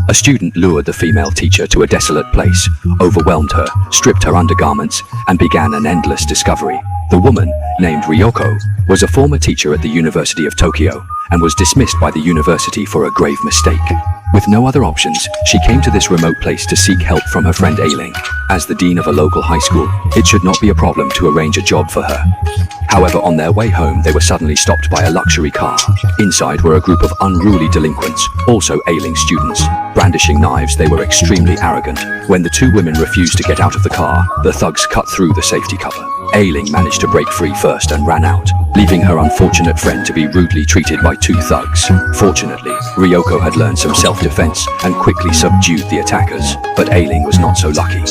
A student lured the female teacher to a desolate place, overwhelmed her, stripped her undergarments, and began an endless discovery. The woman, named Ryoko, was a former teacher at the University of Tokyo and was dismissed by the university for a grave mistake. With no other options, she came to this remote place to seek help from her friend Ailing. As the dean of a local high school, it should not be a problem to arrange a job for her. However, on their way home, they were suddenly stopped by a luxury car. Inside were a group of unruly delinquents, also Ailing students. Brandishing knives, they were extremely arrogant. When the two women refused to get out of the car, the thugs cut through the safety cover. Ailing managed to break free first and ran out, leaving her unfortunate friend to be rudely treated by two thugs. Fortunately, Ryoko had learned some self-defense and quickly subdued the attackers, but Ailing was not so lucky.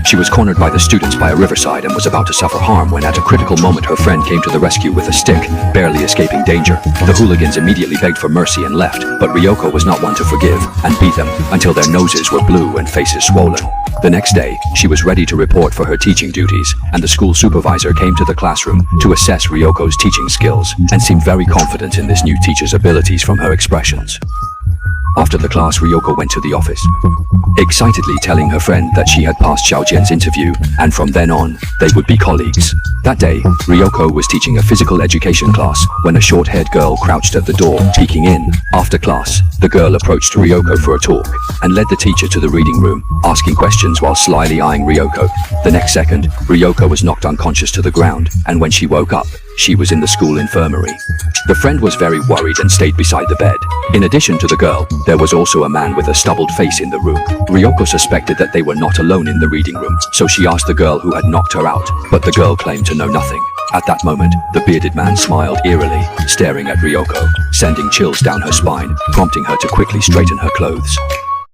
She was cornered by the students by a riverside and was about to suffer harm when at a critical moment her friend came to the rescue with a stick, barely escaping danger. The hooligans immediately begged for mercy and left, but Ryoko was not one to forgive and beat them until their noses were blue and faces swollen. The next day, she was ready to report for her teaching duties, and the school supervisor came to the classroom to assess Ryoko's teaching skills and seemed very confident in this new teacher's abilities from her expressions. After the class, Ryoko went to the office, excitedly telling her friend that she had passed Xiaojian's interview, and from then on, they would be colleagues. That day, Ryoko was teaching a physical education class when a short-haired girl crouched at the door, peeking in. After class, the girl approached Ryoko for a talk and led the teacher to the reading room, asking questions while slyly eyeing Ryoko. The next second, Ryoko was knocked unconscious to the ground, and when she woke up, she was in the school infirmary. The friend was very worried and stayed beside the bed. In addition to the girl, there was also a man with a stubbled face in the room. Ryoko suspected that they were not alone in the reading room, so she asked the girl who had knocked her out, but the girl claimed to know nothing. At that moment, the bearded man smiled eerily, staring at Ryoko, sending chills down her spine, prompting her to quickly straighten her clothes.